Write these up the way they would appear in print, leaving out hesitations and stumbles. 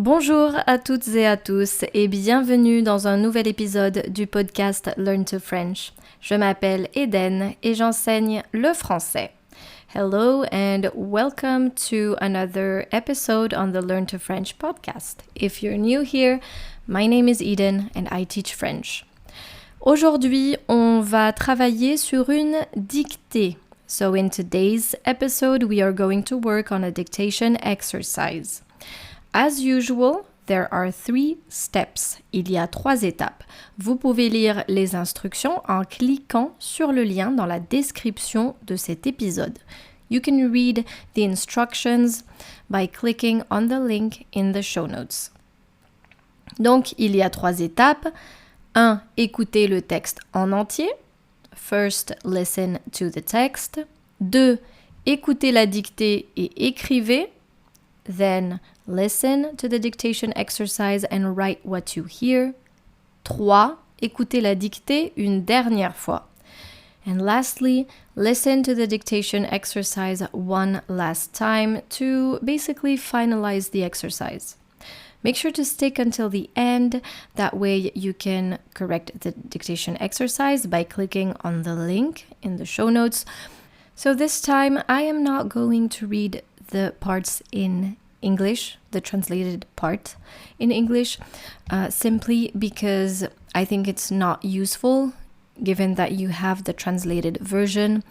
Bonjour à toutes et à tous et bienvenue dans un nouvel épisode du podcast Learn to French. Je m'appelle Eden et j'enseigne le français. Hello and welcome to another episode on the Learn to French podcast. If you're new here, my name is Eden and I teach French. Aujourd'hui, on va travailler sur une dictée. So in today's episode, we are going to work on a dictation exercise. As usual, there are 3 steps. Il y a 3 étapes. Vous pouvez lire les instructions en cliquant sur le lien dans la description de cet épisode. You can read the instructions by clicking on the link in the show notes. Donc, il y a 3 étapes. 1. Écoutez le texte en entier. First, listen to the text. 2. Écoutez la dictée et écrivez. Then, listen to the dictation exercise and write what you hear. 3. Écoutez la dictée une dernière fois. And lastly, listen to the dictation exercise one last time to basically finalize the exercise. Make sure to stick until the end. That way you can correct the dictation exercise by clicking on the link in the show notes. So this time I am not going to read the parts in English, the translated part in English, simply because I think it's not useful given that you have the translated version,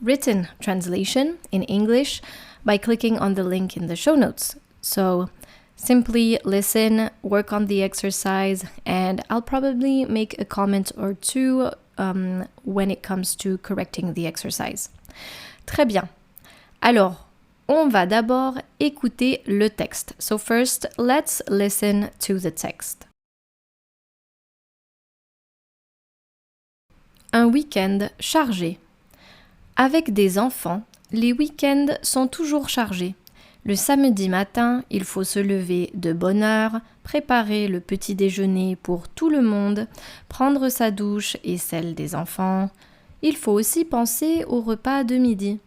written translation in English by clicking on the link in the show notes. So simply listen, work on the exercise, and I'll probably make a comment or two when it comes to correcting the exercise. Très bien. Alors, on va d'abord écouter le texte. So first, let's listen to the text. Un week-end chargé. Avec des enfants, les week-ends sont toujours chargés. Le samedi matin, il faut se lever de bonne heure, préparer le petit déjeuner pour tout le monde, prendre sa douche et celle des enfants. Il faut aussi penser au repas de midi.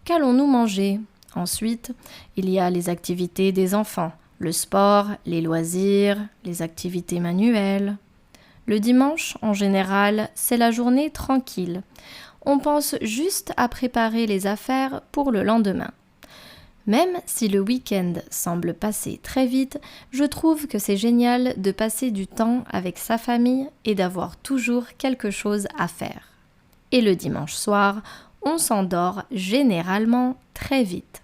Qu'allons-nous manger ? Ensuite, il y a les activités des enfants, le sport, les loisirs, les activités manuelles. Le dimanche, en général, c'est la journée tranquille. On pense juste à préparer les affaires pour le lendemain. Même si le week-end semble passer très vite, je trouve que c'est génial de passer du temps avec sa famille et d'avoir toujours quelque chose à faire. Et le dimanche soir, on s'endort généralement très vite.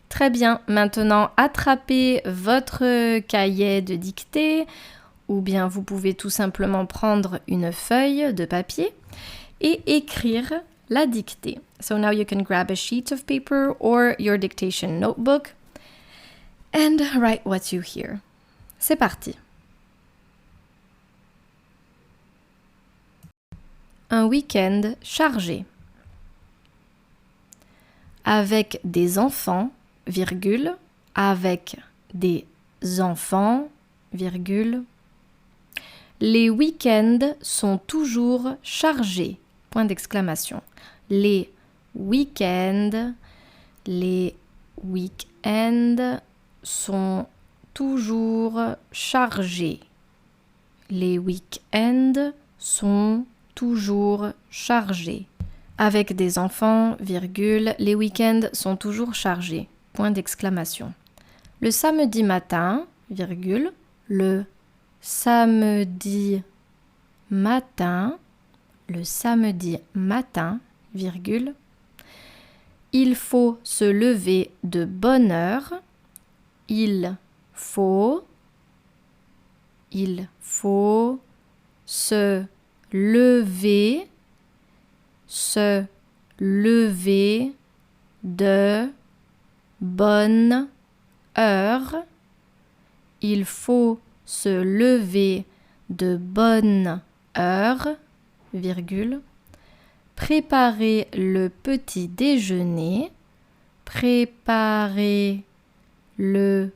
Très bien, maintenant attrapez votre cahier de dictée ou bien vous pouvez tout simplement prendre une feuille de papier et écrire la dictée. So now you can grab a sheet of paper or your dictation notebook and write what you hear. C'est parti. Un week-end chargé. Avec des enfants, virgule, avec des enfants, virgule. Les week-ends sont toujours chargés, point d'exclamation. Les week-ends sont toujours chargés. Les week-ends sont toujours chargés. Avec des enfants, virgule, les week-ends sont toujours chargés. Point d'exclamation. Le samedi matin, virgule, le samedi matin, virgule, il faut se lever de bonne heure, il faut se lever de bonne heure. Il faut se lever de bonne heure, virgule. Préparer le petit déjeuner. Préparer le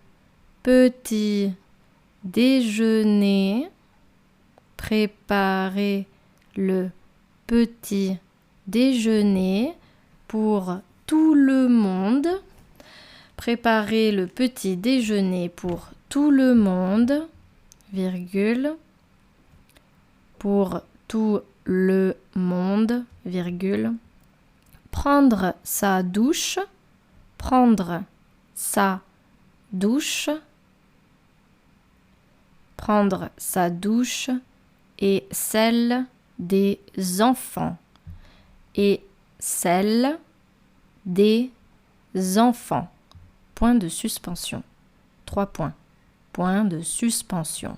petit déjeuner. Préparer le petit déjeuner pour tout le monde. Préparer le petit déjeuner pour tout le monde, virgule, pour tout le monde, virgule. Prendre sa douche, prendre sa douche, prendre sa douche et celle des enfants et celle des enfants. Point de suspension. 3 points. Point de suspension.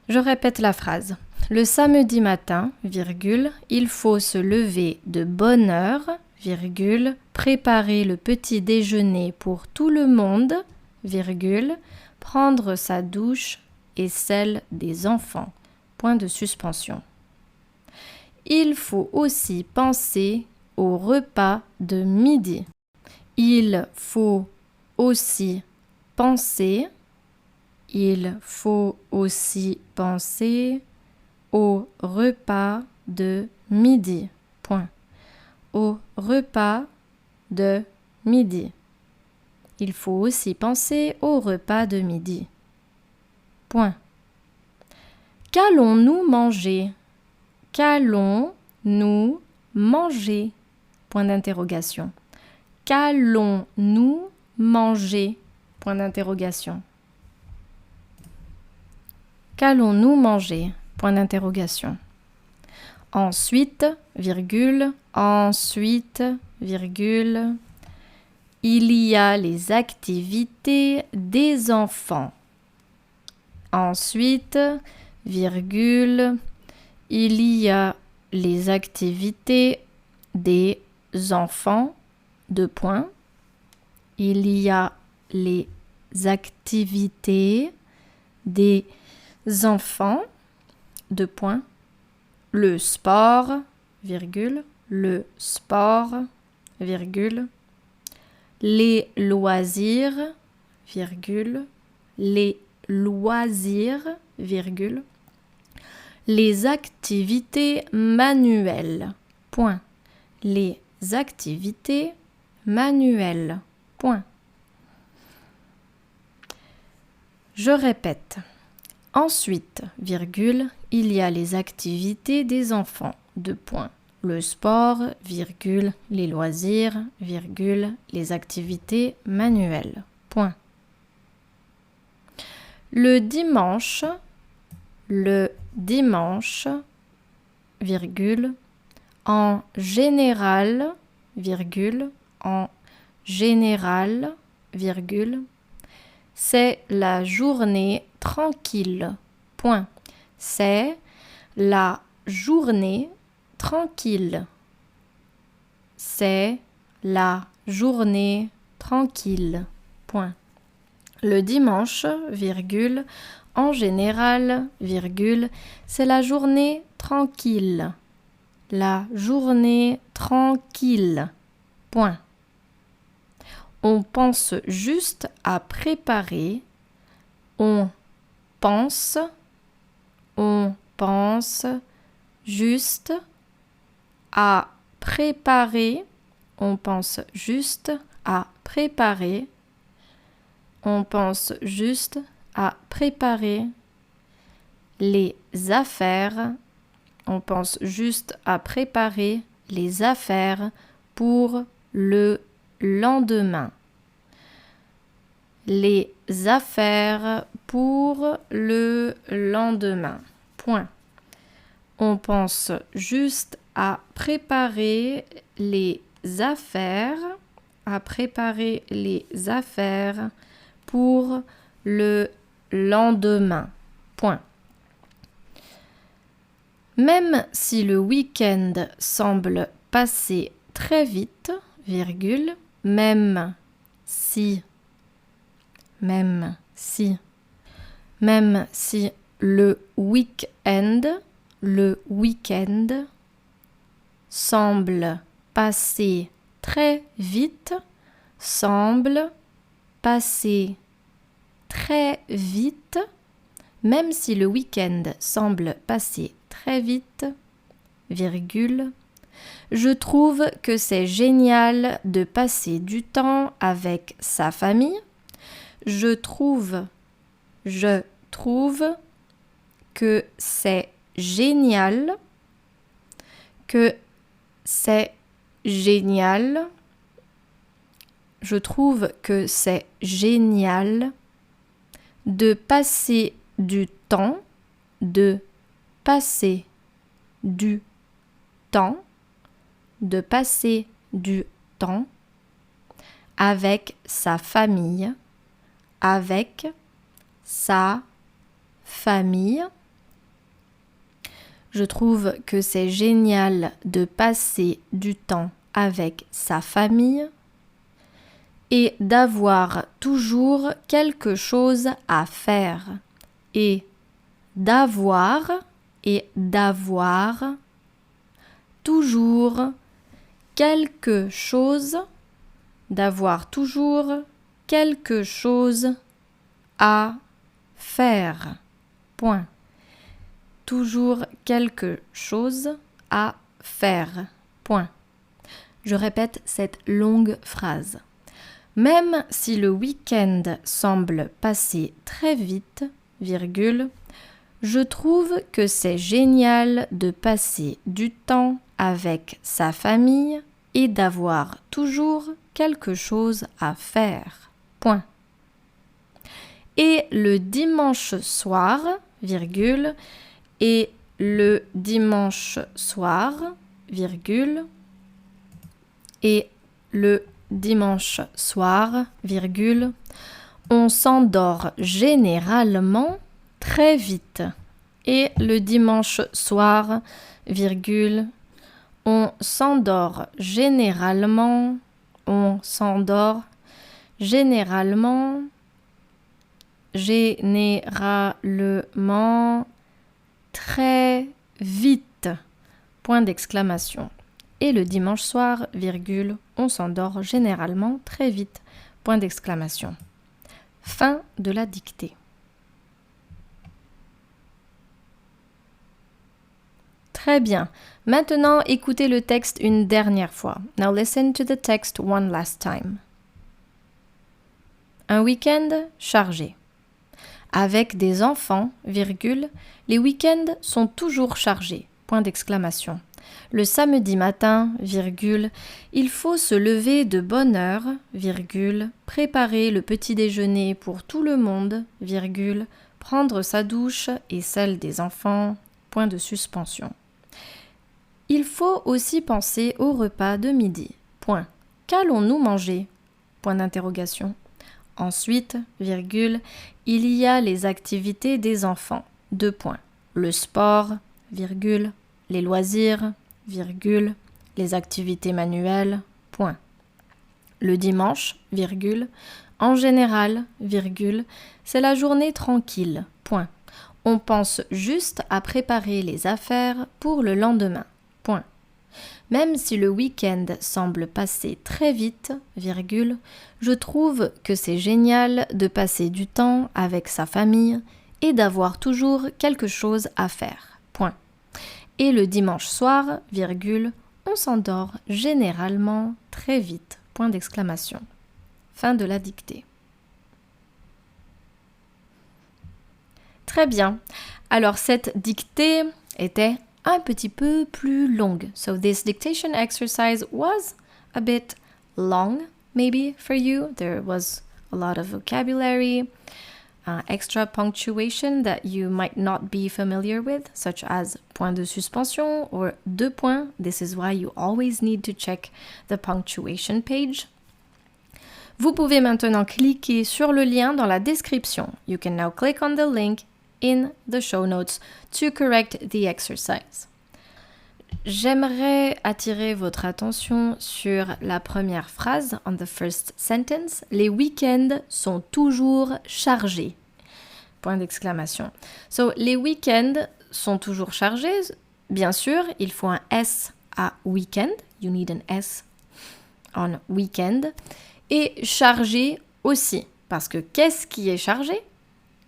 Je répète la phrase. Le samedi matin, virgule, il faut se lever de bonne heure, virgule, préparer le petit déjeuner pour tout le monde, virgule, prendre sa douche et celle des enfants. Point de suspension. Il faut aussi penser au repas de midi. Il faut aussi penser, au repas de midi. Point. Au repas de midi. Il faut aussi penser au repas de midi. Point. Qu'allons-nous manger? Qu'allons-nous manger? Point d'interrogation. Qu'allons-nous manger? Point d'interrogation. Qu'allons-nous manger? Point d'interrogation. Ensuite, virgule, il y a les activités des enfants. Ensuite, virgule, il y a les activités des enfants. 2 points. Il y a les activités des enfants. 2 points. Le sport, virgule, le sport, virgule. Les loisirs, virgule, les loisirs, virgule. Les activités manuelles, point. Les activités manuelles, point. Je répète. Ensuite, virgule, il y a les activités des enfants, 2 points. Le sport, virgule, les loisirs, virgule, les activités manuelles, point. Le dimanche, virgule, en général, virgule, en général, virgule, c'est la journée tranquille, point. C'est la journée tranquille. C'est la journée tranquille, point. Le dimanche, virgule, en général, virgule, c'est la journée tranquille. La journée tranquille, point. On pense juste à préparer. On pense juste à préparer. On pense juste à préparer. On pense juste à préparer les affaires. On pense juste à préparer les affaires pour le lendemain. Les affaires pour le lendemain. Point. On pense juste à préparer les affaires, pour le lendemain. Point. Même si le week-end semble passer très vite, virgule, même si le week-end semble passer très vite, même si le week-end semble passer très vite, virgule, Je trouve que c'est génial de passer du temps avec sa famille. Je trouve que c'est génial, Je trouve que c'est génial de passer du temps, avec sa famille, Je trouve que c'est génial de passer du temps avec sa famille et d'avoir toujours quelque chose à faire. Et d'avoir toujours quelque chose à faire. Point. Toujours quelque chose à faire. Point. Je répète cette longue phrase. Même si le week-end semble passer très vite, je trouve que c'est génial de passer du temps avec sa famille et d'avoir toujours quelque chose à faire. Point. Et le dimanche soir, on s'endort généralement très vite. Et le dimanche soir, on s'endort généralement très vite. Point d'exclamation. Et le dimanche soir, on s'endort généralement très vite. Point d'exclamation. Fin de la dictée. Très bien. Maintenant, écoutez le texte une dernière fois. Now listen to the text one last time. Un week-end chargé. Avec des enfants, les week-ends sont toujours chargés. Point d'exclamation. Le samedi matin, il faut se lever de bonne heure, préparer le petit déjeuner pour tout le monde, prendre sa douche et celle des enfants, point de suspension. Il faut aussi penser au repas de midi. Point. Qu'allons-nous manger? Point d'interrogation. Ensuite, il y a les activités des enfants. 2 points. Le sport, les loisirs, les activités manuelles, point. Le dimanche, en général, c'est la journée tranquille, point. On pense juste à préparer les affaires pour le lendemain, point. Même si le week-end semble passer très vite, je trouve que c'est génial de passer du temps avec sa famille et d'avoir toujours quelque chose à faire, point. Et le dimanche soir, on s'endort généralement très vite, point d'exclamation. Fin de la dictée. Très bien. Alors cette dictée était un petit peu plus longue. So this dictation exercise was a bit long, maybe for you. There was a lot of vocabulary, extra punctuation that you might not be familiar with, such as point de suspension or 2 points. This is why you always need to check the punctuation page. Vous pouvez maintenant cliquer sur le lien dans la description. You can now click on the link in the show notes to correct the exercise. J'aimerais attirer votre attention sur la première phrase, on the first sentence. Les week-ends sont toujours chargés. Point d'exclamation. So, les week-ends sont toujours chargés. Bien sûr, il faut un S à weekend. You need an S on weekend. Et chargé aussi. Parce que qu'est-ce qui est chargé?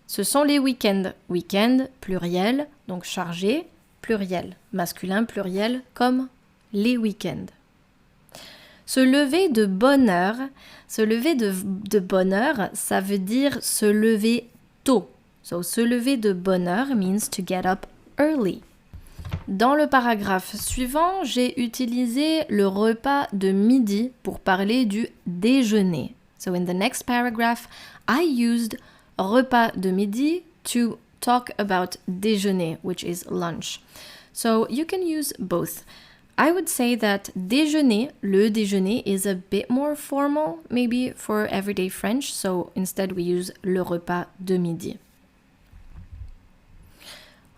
Ce sont les week-ends. Week-end, pluriel, donc chargé, pluriel. Masculin, pluriel, comme les week-ends. Se lever de bonne heure, ça veut dire se lever tôt. So, se lever de bonne heure means to get up early. Dans le paragraphe suivant, j'ai utilisé le repas de midi pour parler du déjeuner. So in the next paragraph, I used repas de midi to talk about déjeuner, which is lunch. So you can use both. I would say that déjeuner, le déjeuner, is a bit more formal, maybe for everyday French. So instead we use le repas de midi.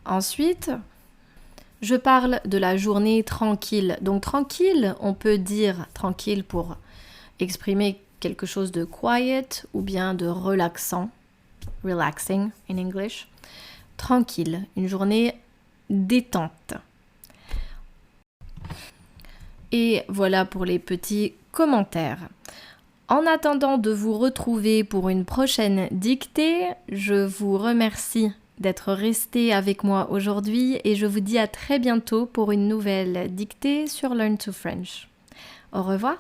Ensuite, je parle de la journée tranquille. Donc tranquille, on peut dire tranquille pour exprimer quelque chose de quiet ou bien de relaxant. Relaxing in English. Tranquille, une journée détente. Et voilà pour les petits commentaires. En attendant de vous retrouver pour une prochaine dictée, je vous remercie d'être resté avec moi aujourd'hui et je vous dis à très bientôt pour une nouvelle dictée sur Learn to French. Au revoir.